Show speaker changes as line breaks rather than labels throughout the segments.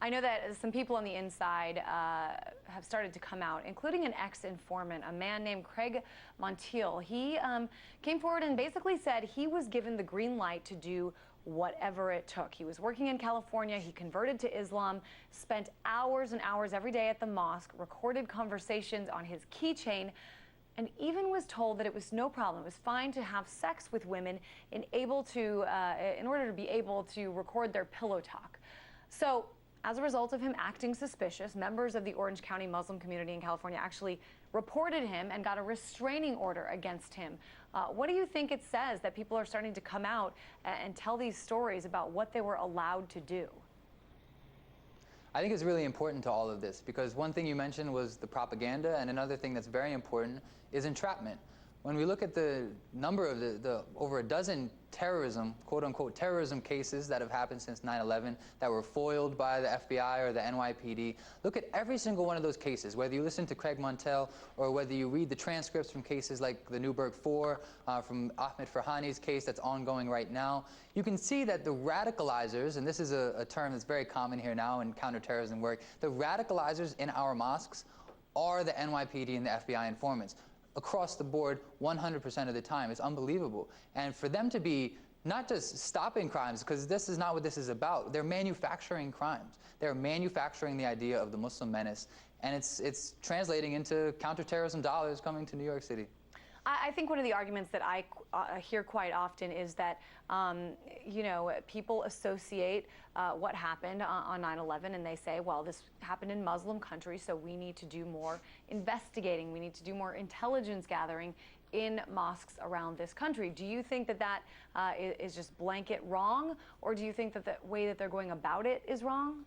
I know that some people on the inside have started to come out, including an ex-informant, a man named Craig Montiel. He came forward and basically said he was given the green light to do whatever it took. He was working in California. He converted to Islam, spent hours and hours every day at the mosque, recorded conversations on his keychain, and even was told that it was no problem. It was fine to have sex with women in order to be able to record their pillow talk. So, as a result of him acting suspicious, members of the Orange County Muslim community in California actually reported him and got a restraining order against him. What do you think it says that people are starting to come out and tell these stories about what they were allowed to do?
I think it's really important to all of this because one thing you mentioned was the propaganda, and another thing that's very important is entrapment. When we look at the number of the over a dozen terrorism, quote-unquote terrorism cases that have happened since 9/11 that were foiled by the FBI or the NYPD, look at every single one of those cases, whether you listen to Craig Montiel or whether you read the transcripts from cases like the Newburgh 4, from Ahmed Farhani's case that's ongoing right now, you can see that the radicalizers, and this is a term that's very common here now in counterterrorism work, the radicalizers in our mosques are the NYPD and the FBI informants. Across the board, 100% of the time. It's unbelievable. And for them to be not just stopping crimes, because this is not what this is about, they're manufacturing crimes. They're manufacturing the idea of the Muslim menace, and it's translating into counterterrorism dollars coming to New York City.
I think one of the arguments that I hear quite often is that, you know, people associate what happened on 9/11 and they say, well, this happened in Muslim countries, so we need to do more investigating. We need to do more intelligence gathering in mosques around this country. Do you think that that is just blanket wrong, or do you think that the way that they're going about it is wrong?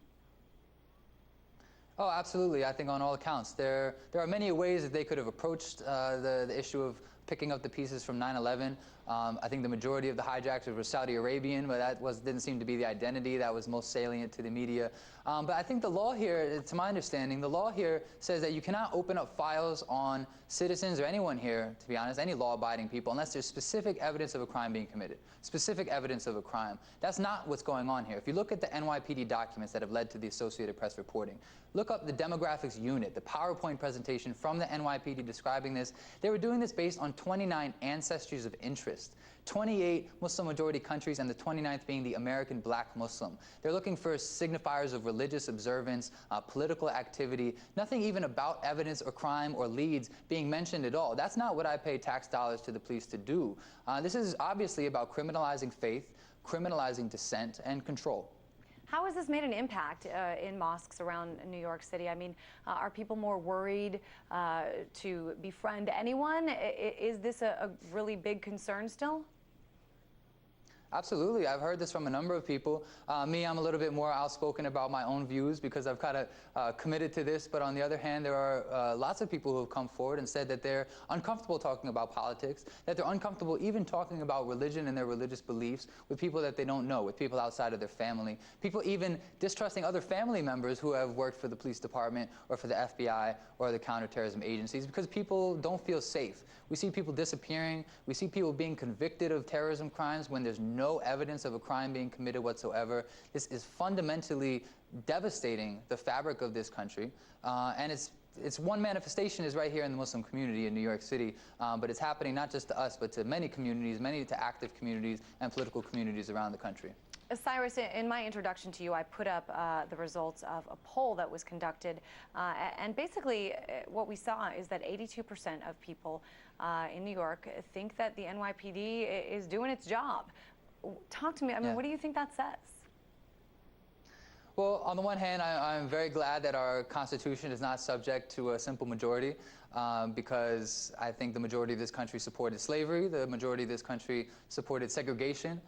Oh, absolutely. I think on all accounts. There are many ways that they could have approached the issue of picking up the pieces from 9/11. I think the majority of the hijackers were Saudi Arabian, but that didn't seem to be the identity that was most salient to the media. But I think the law here, to my understanding, the law here says that you cannot open up files on citizens or anyone here, to be honest, any law-abiding people, unless there's specific evidence of a crime being committed, specific evidence of a crime. That's not what's going on here. If you look at the NYPD documents that have led to the Associated Press reporting, look up the demographics unit, the PowerPoint presentation from the NYPD describing this. They were doing this based on 29 ancestries of interest, 28 Muslim-majority countries, and the 29th being the American Black Muslim. They're looking for signifiers of religious observance, political activity, nothing even about evidence or crime or leads being mentioned at all. That's not what I pay tax dollars to the police to do. This is obviously about criminalizing faith, criminalizing dissent, and control.
How has this made an impact in mosques around New York City? I mean, are people more worried to befriend anyone? Is this a really big concern still?
Absolutely. I've heard this from a number of people. Me, I'm a little bit more outspoken about my own views because I've kind of committed to this. But on the other hand, there are lots of people who have come forward and said that they're uncomfortable talking about politics, that they're uncomfortable even talking about religion and their religious beliefs with people that they don't know, with people outside of their family, people even distrusting other family members who have worked for the police department or for the FBI or the counterterrorism agencies because people don't feel safe. We see people disappearing. We see people being convicted of terrorism crimes when there's no evidence of a crime being committed whatsoever. This is fundamentally devastating the fabric of this country, and it's one manifestation is right here in the Muslim community in New York City, but it's happening not just to us, but to many communities, many to active communities and political communities around the country.
Cyrus, in my introduction to you, I put up the results of a poll that was conducted, and basically what we saw is that 82% of people in New York think that the NYPD is doing its job. Talk to me. I mean, what do you think that says?
Well, on the one hand, I'm very glad that our Constitution is not subject to a simple majority because I think the majority of this country supported slavery. The majority of this country supported segregation.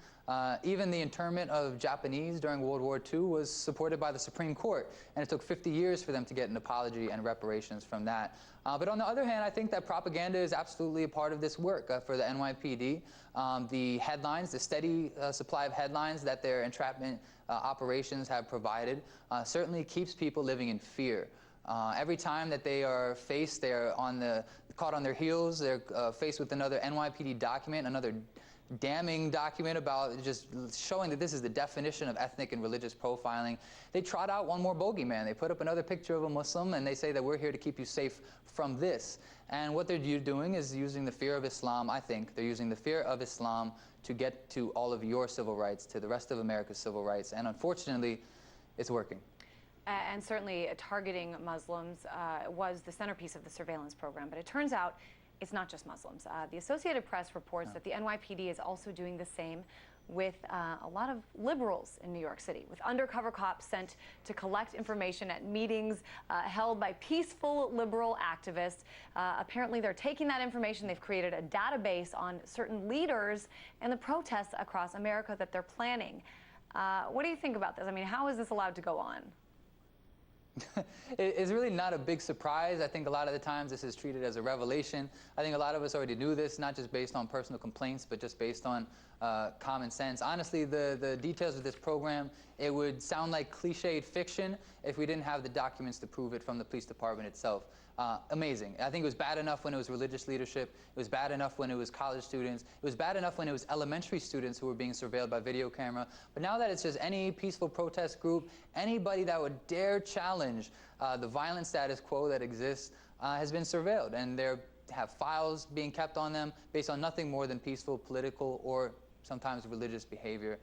Even the internment of Japanese during World War II was supported by the Supreme Court, and it took 50 years for them to get an apology and reparations from that. But on the other hand, I think that propaganda is absolutely a part of this work for the NYPD. The headlines, the steady supply of headlines that their entrapment operations have provided certainly keeps people living in fear. Every time that they are faced, they're caught on their heels, they're faced with another NYPD document, another damning document about just showing that this is the definition of ethnic and religious profiling. They trot out one more bogeyman. They put up another picture of a Muslim, and they say that we're here to keep you safe from this. And what they're doing is using the fear of Islam, I think. They're using the fear of Islam to get to all of your civil rights, to the rest of America's civil rights. And unfortunately, it's working.
And certainly targeting Muslims was the centerpiece of the surveillance program. But it turns out it's not just Muslims. The Associated Press reports that the NYPD is also doing the same with a lot of liberals in New York City, with undercover cops sent to collect information at meetings held by peaceful liberal activists. Apparently, they're taking that information. They've created a database on certain leaders and the protests across America that they're planning. What do you think about this? I mean, how is this allowed to go on?
It's really not a big surprise. I think a lot of the times this is treated as a revelation. I think a lot of us already knew this, not just based on personal complaints, but just based on common sense. Honestly, the details of this program, it would sound like cliched fiction if we didn't have the documents to prove it from the police department itself. Amazing. I think it was bad enough when it was religious leadership. It was bad enough when it was college students. It was bad enough when it was elementary students who were being surveilled by video camera. But now that it's just any peaceful protest group, anybody that would dare challenge the violent status quo that exists has been surveilled. And they have files being kept on them based on nothing more than peaceful political or sometimes religious behavior.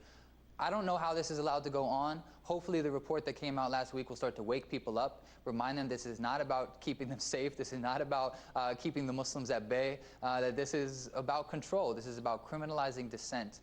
I don't know how this is allowed to go on. Hopefully the report that came out last week will start to wake people up, remind them this is not about keeping them safe, this is not about keeping the Muslims at bay, that this is about control, this is about criminalizing dissent.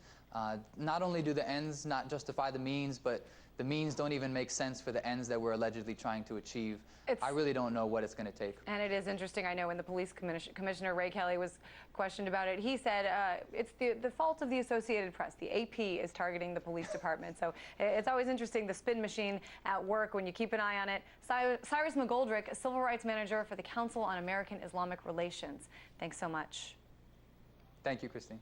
Not only do the ends not justify the means, but the means don't even make sense for the ends that we're allegedly trying to achieve. I really don't know what it's going to take.
And it is interesting. I know when the police commissioner, Ray Kelly, was questioned about it, he said it's the fault of the Associated Press. The AP is targeting the police department. So it's always interesting, the spin machine at work when you keep an eye on it. Cyrus McGoldrick, Civil Rights Manager for the Council on American-Islamic Relations. Thanks so much.
Thank you, Christine.